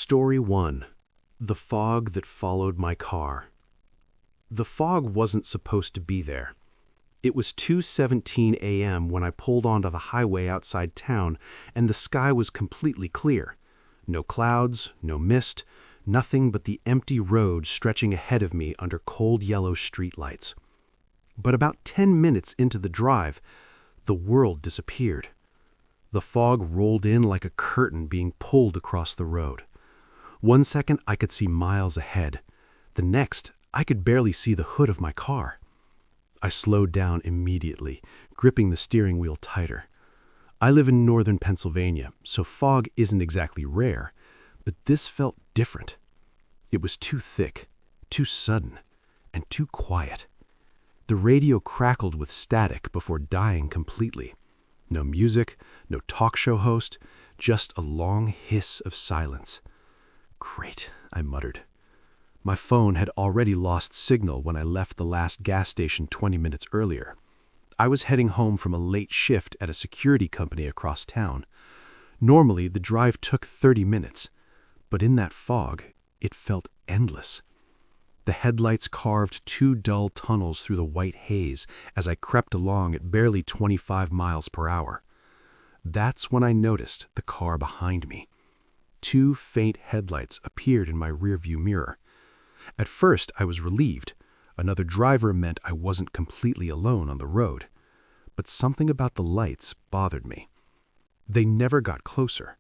Story 1. The Fog That Followed My Car. The fog wasn't supposed to be there. It was 2:17 a.m. when I pulled onto the highway outside town, and the sky was completely clear. No clouds, no mist, nothing but the empty road stretching ahead of me under cold yellow streetlights. But about 10 minutes into the drive, the world disappeared. The fog rolled in like a curtain being pulled across the road. One second I could see miles ahead. The next, I could barely see the hood of my car. I slowed down immediately, gripping the steering wheel tighter. I live in northern Pennsylvania, so fog isn't exactly rare, but this felt different. It was too thick, too sudden, and too quiet. The radio crackled with static before dying completely. No music, no talk show host, just a long hiss of silence. Great, I muttered. My phone had already lost signal when I left the last gas station 20 minutes earlier. I was heading home from a late shift at a security company across town. Normally, the drive took 30 minutes, but in that fog, it felt endless. The headlights carved two dull tunnels through the white haze as I crept along at barely 25 miles per hour. That's when I noticed the car behind me. Two faint headlights appeared in my rearview mirror. At first, I was relieved. Another driver meant I wasn't completely alone on the road. But something about the lights bothered me. They never got closer.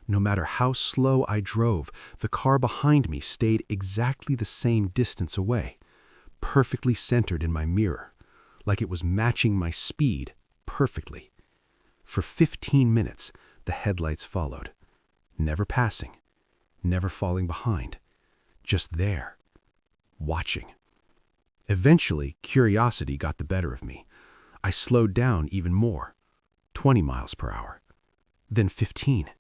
No matter how slow I drove, the car behind me stayed exactly the same distance away, perfectly centered in my mirror, like it was matching my speed perfectly. For 15 minutes, the headlights followed. Never passing, never falling behind, just there, watching. Eventually, curiosity got the better of me. I slowed down even more, 20 miles per hour, then 15.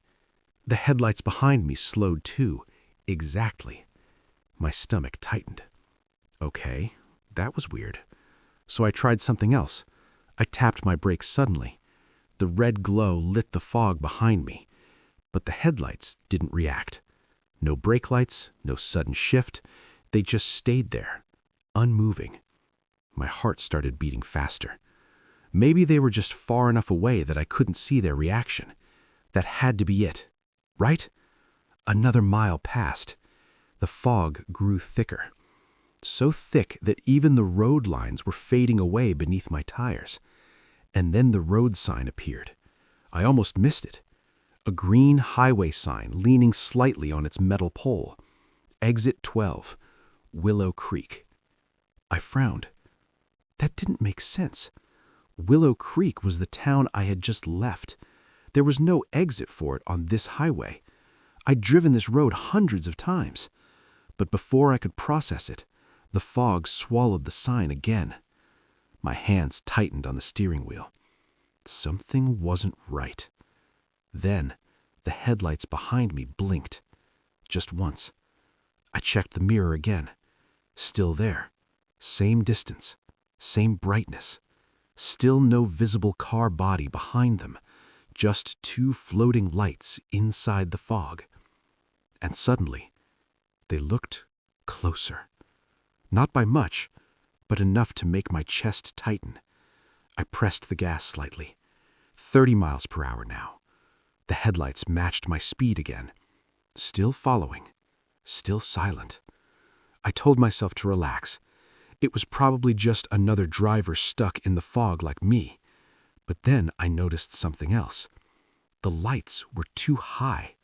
The headlights behind me slowed too, exactly. My stomach tightened. Okay, that was weird. So I tried something else. I tapped my brakes suddenly. The red glow lit the fog behind me. But the headlights didn't react. No brake lights, no sudden shift. They just stayed there, unmoving. My heart started beating faster. Maybe they were just far enough away that I couldn't see their reaction. That had to be it, right? Another mile passed. The fog grew thicker. So thick that even the road lines were fading away beneath my tires. And then the road sign appeared. I almost missed it. A green highway sign leaning slightly on its metal pole. Exit 12, Willow Creek. I frowned. That didn't make sense. Willow Creek was the town I had just left. There was no exit for it on this highway. I'd driven this road hundreds of times. But before I could process it, the fog swallowed the sign again. My hands tightened on the steering wheel. Something wasn't right. Then, the headlights behind me blinked. Just once. I checked the mirror again. Still there. Same distance. Same brightness. Still no visible car body behind them. Just two floating lights inside the fog. And suddenly, they looked closer. Not by much, but enough to make my chest tighten. I pressed the gas slightly. 30 miles per hour now. The headlights matched my speed again. Still following. Still silent. I told myself to relax. It was probably just another driver stuck in the fog like me. But then I noticed something else. The lights were too high,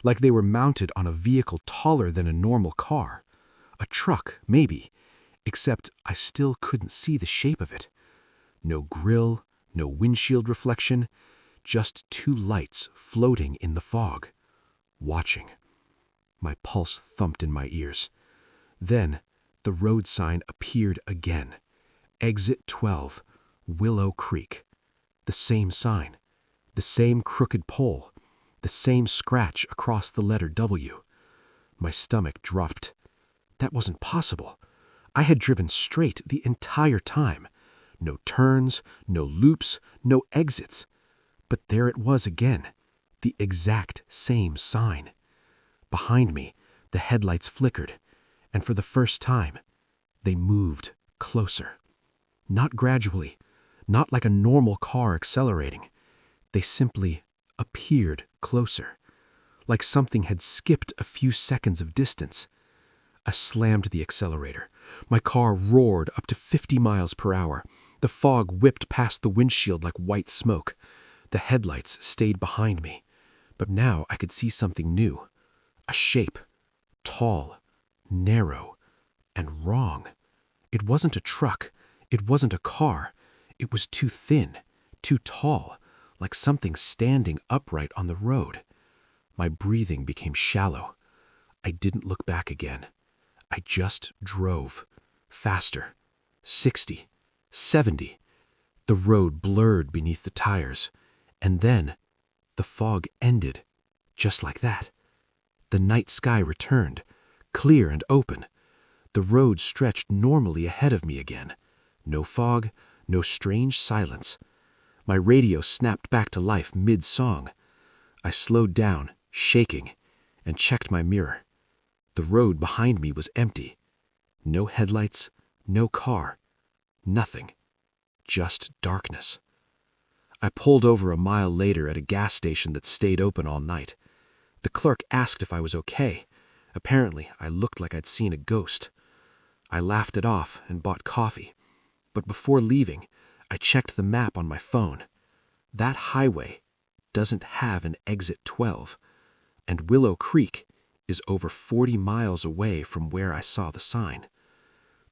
like they were mounted on a vehicle taller than a normal car. A truck, maybe, except I still couldn't see the shape of it. No grille, no windshield reflection, just two lights floating in the fog, watching. My pulse thumped in my ears. Then the road sign appeared again. Exit 12, Willow Creek. The same sign, the same crooked pole, the same scratch across the letter W. My stomach dropped. That wasn't possible. I had driven straight the entire time. No turns, no loops, no exits. But there it was again, the exact same sign. Behind me, the headlights flickered, and for the first time, they moved closer. Not gradually, not like a normal car accelerating. They simply appeared closer, like something had skipped a few seconds of distance. I slammed the accelerator. My car roared up to 50 miles per hour. The fog whipped past the windshield like white smoke. The headlights stayed behind me. But now I could see something new. A shape. Tall, narrow, and wrong. It wasn't a truck. It wasn't a car. It was too thin, too tall, like something standing upright on the road. My breathing became shallow. I didn't look back again. I just drove. Faster. 60. 70. The road blurred beneath the tires. And then, the fog ended. Just like that. The night sky returned, clear and open. The road stretched normally ahead of me again. No fog, no strange silence. My radio snapped back to life mid-song. I slowed down, shaking, and checked my mirror. The road behind me was empty. No headlights, no car, nothing. Just darkness. I pulled over a mile later at a gas station that stayed open all night. The clerk asked if I was okay. Apparently, I looked like I'd seen a ghost. I laughed it off and bought coffee. But before leaving, I checked the map on my phone. That highway doesn't have an exit 12, and Willow Creek is over 40 miles away from where I saw the sign.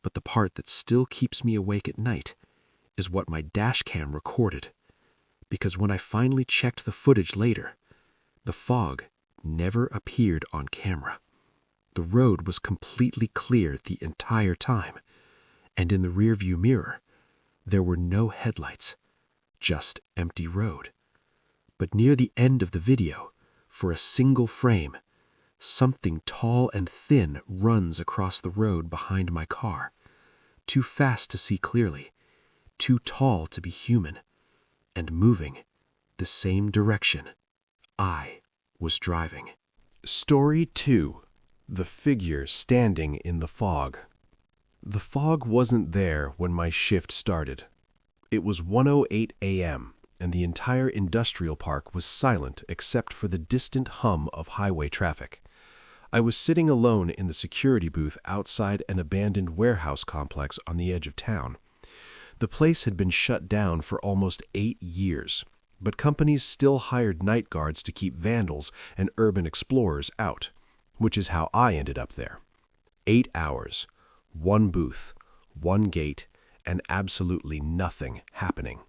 But the part that still keeps me awake at night is what my dash cam recorded. Because when I finally checked the footage later, the fog never appeared on camera. The road was completely clear the entire time, and in the rearview mirror, there were no headlights, just empty road. But near the end of the video, for a single frame, something tall and thin runs across the road behind my car. Too fast to see clearly, too tall to be human, and moving the same direction I was driving. Story 2. The figure standing in the fog. The fog wasn't there when my shift started. It was 1:08 a.m., and the entire industrial park was silent except for the distant hum of highway traffic. I was sitting alone in the security booth outside an abandoned warehouse complex on the edge of town. The place had been shut down for almost 8 years, but companies still hired night guards to keep vandals and urban explorers out, which is how I ended up there. 8 hours, one booth, one gate, and absolutely nothing happening.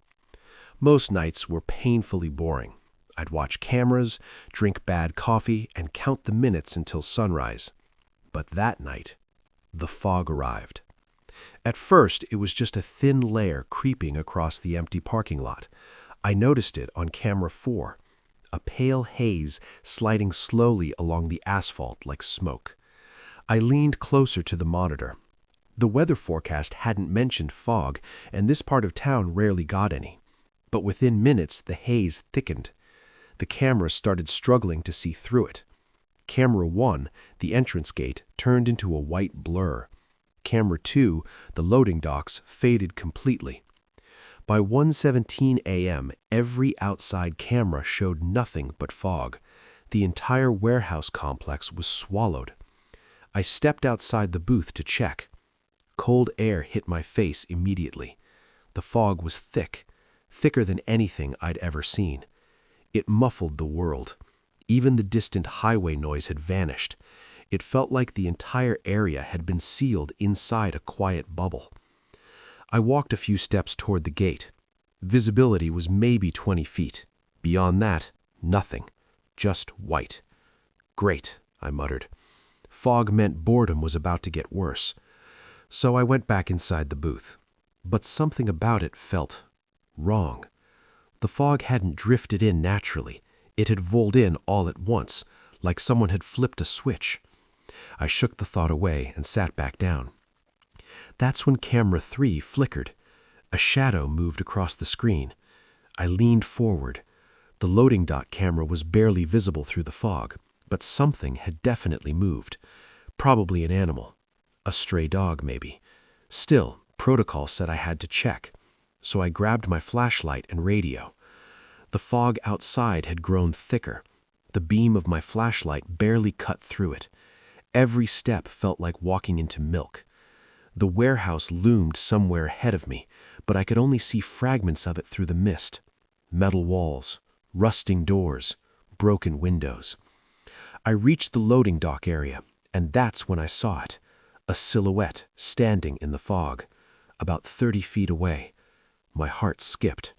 Most nights were painfully boring. I'd watch cameras, drink bad coffee, and count the minutes until sunrise. But that night, the fog arrived. At first, it was just a thin layer creeping across the empty parking lot. I noticed it on camera 4, a pale haze sliding slowly along the asphalt like smoke. I leaned closer to the monitor. The weather forecast hadn't mentioned fog, and this part of town rarely got any. But within minutes, the haze thickened. The camera started struggling to see through it. Camera 1, the entrance gate, turned into a white blur. Camera 2, the loading docks, faded completely. By 1:17 a.m., every outside camera showed nothing but fog. The entire warehouse complex was swallowed. I stepped outside the booth to check. Cold air hit my face immediately. The fog was thick, thicker than anything I'd ever seen. It muffled the world. Even the distant highway noise had vanished. It felt like the entire area had been sealed inside a quiet bubble. I walked a few steps toward the gate. Visibility was maybe 20 feet. Beyond that, nothing. Just white. Great, I muttered. Fog meant boredom was about to get worse. So I went back inside the booth. But something about it felt wrong. The fog hadn't drifted in naturally. It had rolled in all at once, like someone had flipped a switch. I shook the thought away and sat back down. That's when camera 3 flickered. A shadow moved across the screen. I leaned forward. The loading dock camera was barely visible through the fog, but something had definitely moved. Probably an animal. A stray dog, maybe. Still, protocol said I had to check. So I grabbed my flashlight and radio. The fog outside had grown thicker. The beam of my flashlight barely cut through it. Every step felt like walking into milk. The warehouse loomed somewhere ahead of me, but I could only see fragments of it through the mist. Metal walls, rusting doors, broken windows. I reached the loading dock area, and that's when I saw it. A silhouette standing in the fog, about 30 feet away. My heart skipped.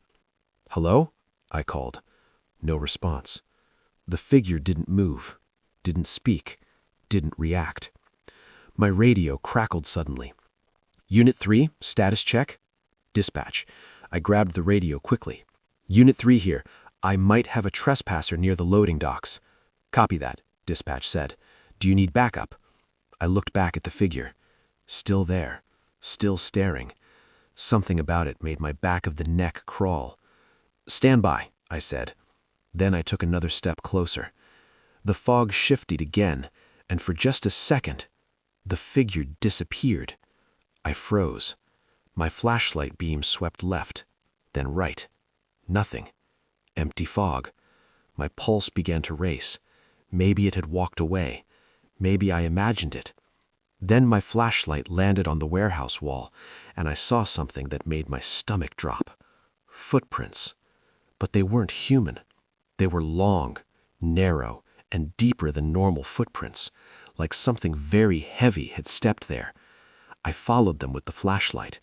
"Hello?" I called. No response. The figure didn't move, didn't speak, didn't react. My radio crackled suddenly. "Unit 3, status check?" "Dispatch." I grabbed the radio quickly. "Unit 3 here. I might have a trespasser near the loading docks." "Copy that," dispatch said. "Do you need backup?" I looked back at the figure. Still there, still staring. Something about it made my back of the neck crawl. "Stand by," I said. Then I took another step closer. The fog shifted again, and for just a second, the figure disappeared. I froze. My flashlight beam swept left, then right. Nothing. Empty fog. My pulse began to race. Maybe it had walked away. Maybe I imagined it. Then my flashlight landed on the warehouse wall, and I saw something that made my stomach drop. Footprints. But they weren't human. They were long, narrow, and deeper than normal footprints, like something very heavy had stepped there. I followed them with the flashlight.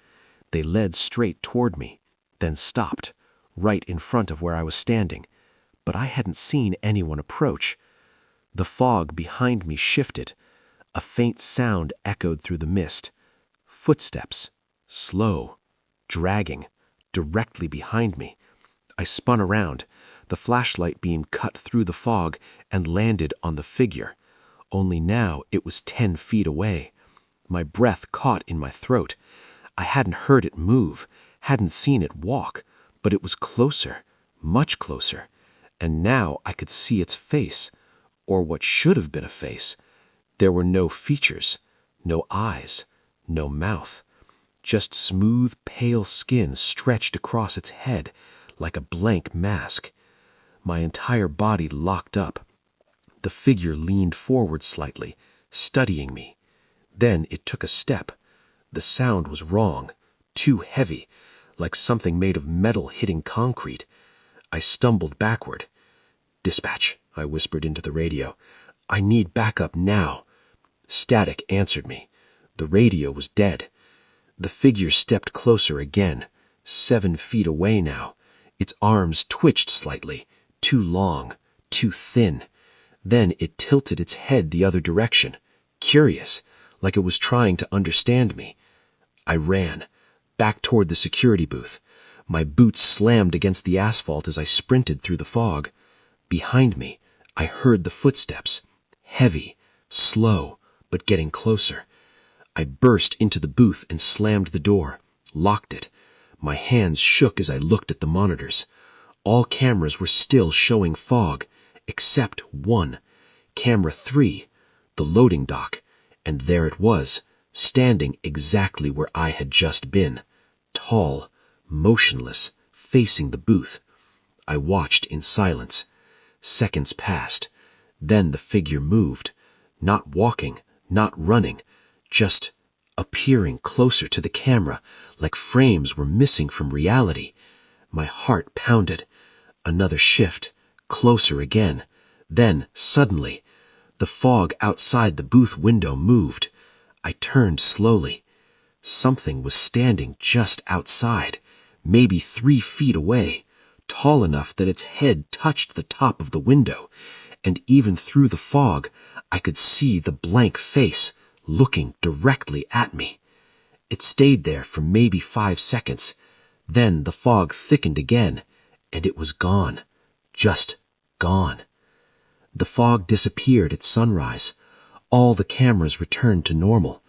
They led straight toward me, then stopped, right in front of where I was standing. But I hadn't seen anyone approach. The fog behind me shifted. A faint sound echoed through the mist. Footsteps, slow, dragging, directly behind me. I spun around. The flashlight beam cut through the fog and landed on the figure. Only now it was 10 feet away. My breath caught in my throat. I hadn't heard it move, hadn't seen it walk, but it was closer, much closer. And now I could see its face, or what should have been a face. There were no features, no eyes, no mouth. Just smooth, pale skin stretched across its head like a blank mask. My entire body locked up. The figure leaned forward slightly, studying me. Then it took a step. The sound was wrong, too heavy, like something made of metal hitting concrete. I stumbled backward. "Dispatch," I whispered into the radio. "I need backup now." Static answered me. The radio was dead. The figure stepped closer again, 7 feet away now. Its arms twitched slightly, too long, too thin. Then it tilted its head the other direction, curious, like it was trying to understand me. I ran, back toward the security booth. My boots slammed against the asphalt as I sprinted through the fog. Behind me, I heard the footsteps, heavy, slow, but getting closer. I burst into the booth and slammed the door, locked it. My hands shook as I looked at the monitors. All cameras were still showing fog, except one, camera 3, the loading dock, and there it was, standing exactly where I had just been, tall, motionless, facing the booth. I watched in silence. Seconds passed. Then the figure moved, not walking, not running, just appearing closer to the camera, like frames were missing from reality. My heart pounded. Another shift, closer again. Then, suddenly, the fog outside the booth window moved. I turned slowly. Something was standing just outside, maybe 3 feet away, tall enough that its head touched the top of the window, and even through the fog, I could see the blank face looking directly at me. It stayed there for maybe 5 seconds. Then the fog thickened again, and it was gone. Just gone. The fog disappeared at sunrise. All the cameras returned to normal.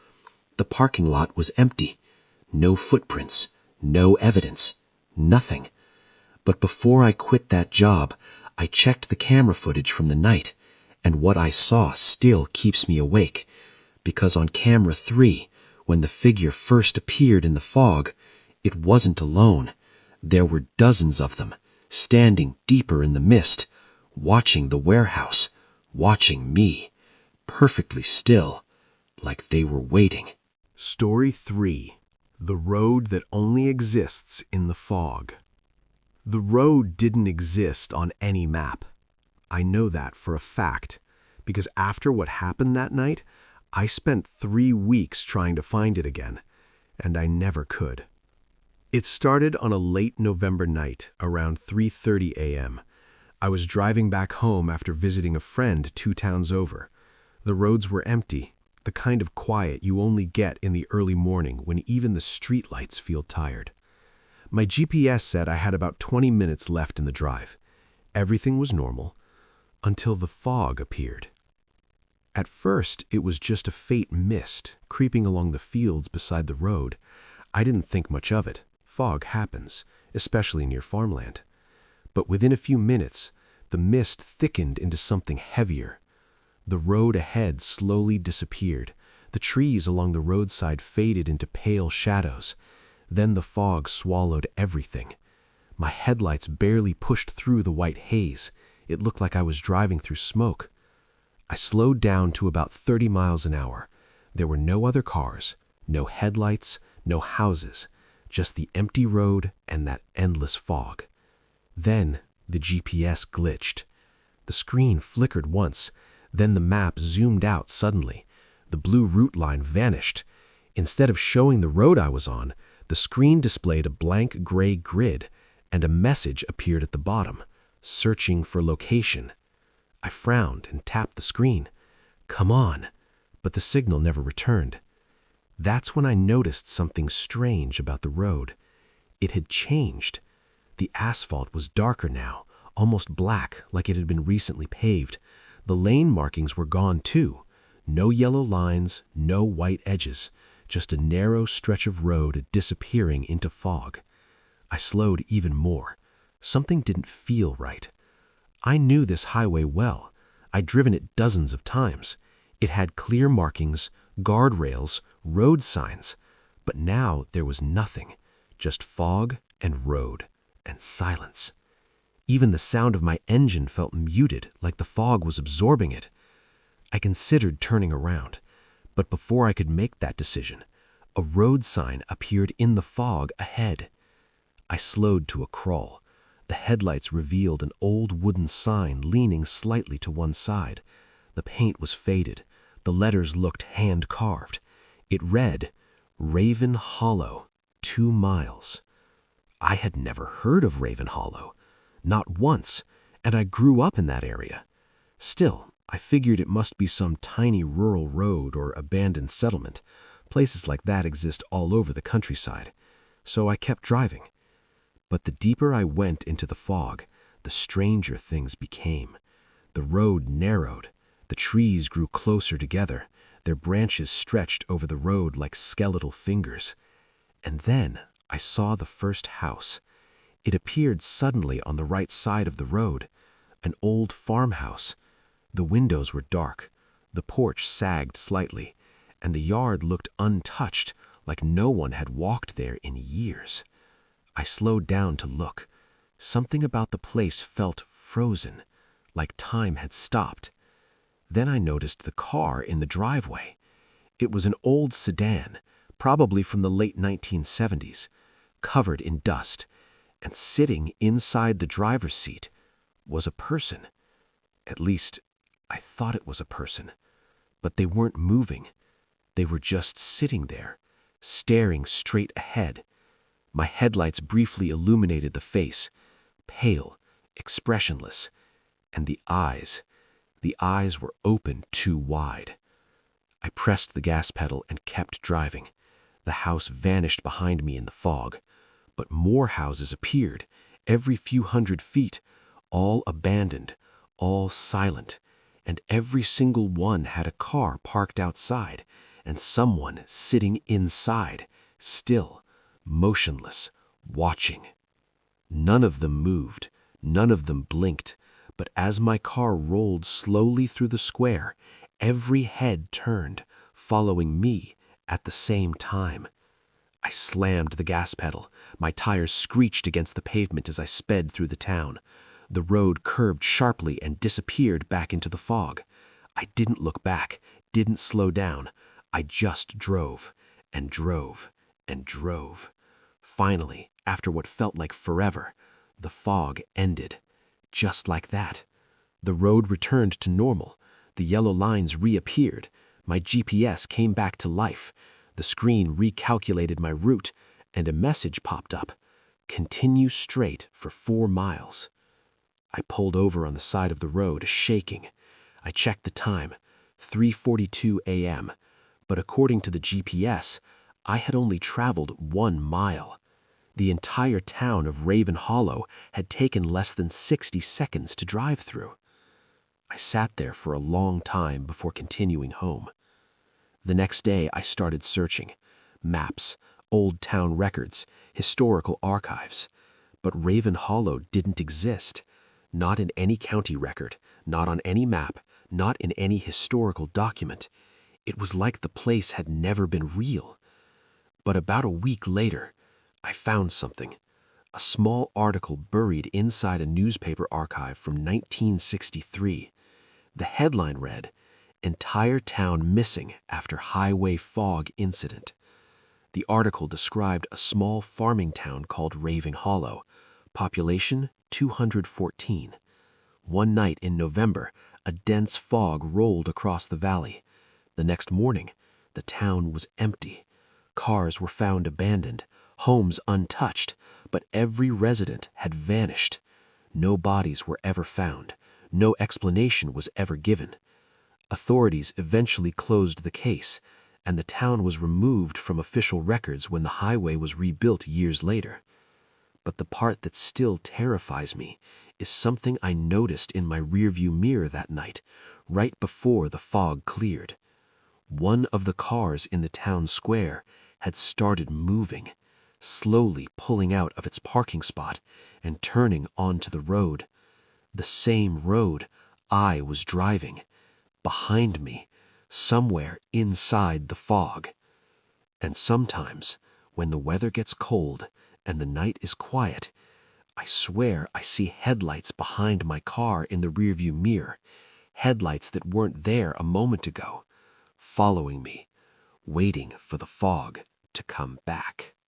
The parking lot was empty. No footprints, no evidence, nothing. But before I quit that job, I checked the camera footage from the night, And what I saw still keeps me awake, because on camera 3, when the figure first appeared in the fog, it wasn't alone. There were dozens of them, standing deeper in the mist, watching the warehouse, watching me, perfectly still, like they were waiting. Story 3. The road that only exists in the fog. The road didn't exist on any map. I know that for a fact, because after what happened that night, I spent 3 weeks trying to find it again, and I never could. It started on a late November night, around 3:30 a.m. I was driving back home after visiting a friend 2 towns over. The roads were empty, the kind of quiet you only get in the early morning when even the streetlights feel tired. My GPS said I had about 20 minutes left in the drive. Everything was normal, until the fog appeared. At first, it was just a faint mist creeping along the fields beside the road. I didn't think much of it. Fog happens, especially near farmland. But within a few minutes, the mist thickened into something heavier. The road ahead slowly disappeared. The trees along the roadside faded into pale shadows. Then the fog swallowed everything. My headlights barely pushed through the white haze. It looked like I was driving through smoke. I slowed down to about 30 miles an hour. There were no other cars, no headlights, no houses, just the empty road and that endless fog. Then the GPS glitched. The screen flickered once, then the map zoomed out suddenly. The blue route line vanished. Instead of showing the road I was on, the screen displayed a blank gray grid, and a message appeared at the bottom, searching for location. I frowned and tapped the screen. Come on, but the signal never returned. That's when I noticed something strange about the road. It had changed. The asphalt was darker now, almost black, like it had been recently paved. The lane markings were gone too. No yellow lines, no white edges, just a narrow stretch of road disappearing into fog. I slowed even more. Something didn't feel right. I knew this highway well. I'd driven it dozens of times. It had clear markings, guardrails, road signs. But now there was nothing, just fog and road and silence. Even the sound of my engine felt muted, like the fog was absorbing it. I considered turning around, but before I could make that decision, a road sign appeared in the fog ahead. I slowed to a crawl. The headlights revealed an old wooden sign leaning slightly to one side. The paint was faded. The letters looked hand-carved. It read, Raven Hollow, 2 miles. I had never heard of Raven Hollow. Not once, and I grew up in that area. Still, I figured it must be some tiny rural road or abandoned settlement. Places like that exist all over the countryside. So I kept driving. But the deeper I went into the fog, the stranger things became. The road narrowed. The trees grew closer together. Their branches stretched over the road like skeletal fingers. And then I saw the first house. It appeared suddenly on the right side of the road, an old farmhouse. The windows were dark, the porch sagged slightly, and the yard looked untouched, like no one had walked there in years. I slowed down to look. Something about the place felt frozen, like time had stopped. Then I noticed the car in the driveway. It was an old sedan, probably from the late 1970s, covered in dust, and sitting inside the driver's seat was a person. At least, I thought it was a person, but they weren't moving. They were just sitting there, staring straight ahead. My headlights briefly illuminated the face, pale, expressionless, and the eyes were open too wide. I pressed the gas pedal and kept driving. The house vanished behind me in the fog, but more houses appeared, every few hundred feet, all abandoned, all silent, and every single one had a car parked outside, and someone sitting inside, still, motionless, watching. None of them moved, none of them blinked, But as my car rolled slowly through the square, every head turned, following me at the same time. I slammed the gas pedal. My tires screeched against the pavement as I sped through the town. The road curved sharply and disappeared back into the fog. I didn't look back, didn't slow down. I just drove and drove and drove. Finally, after what felt like forever, the fog ended. Just like that. The road returned to normal. The yellow lines reappeared. My GPS came back to life. The screen recalculated my route, and a message popped up. Continue straight for 4 miles. I pulled over on the side of the road, shaking. I checked the time, 3:42 a.m., but according to the GPS, I had only traveled 1 mile. The entire town of Raven Hollow had taken less than 60 seconds to drive through. I sat there for a long time before continuing home. The next day, I started searching. Maps, old town records, historical archives. But Raven Hollow didn't exist. Not in any county record, not on any map, not in any historical document. It was like the place had never been real. But about a week later, I found something. A small article buried inside a newspaper archive from 1963. The headline read, "Entire Town Missing After Highway Fog Incident." The article described a small farming town called Raven Hollow, population 214. One night in November, a dense fog rolled across the valley. The next morning, the town was empty. Cars were found abandoned, homes untouched, but every resident had vanished. No bodies were ever found. No explanation was ever given. Authorities eventually closed the case, and the town was removed from official records when the highway was rebuilt years later. But the part that still terrifies me is something I noticed in my rearview mirror that night, right before the fog cleared. One of the cars in the town square had started moving, slowly pulling out of its parking spot and turning onto the road. The same road I was driving. Behind me, somewhere inside the fog. And sometimes, when the weather gets cold and the night is quiet, I swear I see headlights behind my car in the rearview mirror, headlights that weren't there a moment ago, following me, waiting for the fog to come back.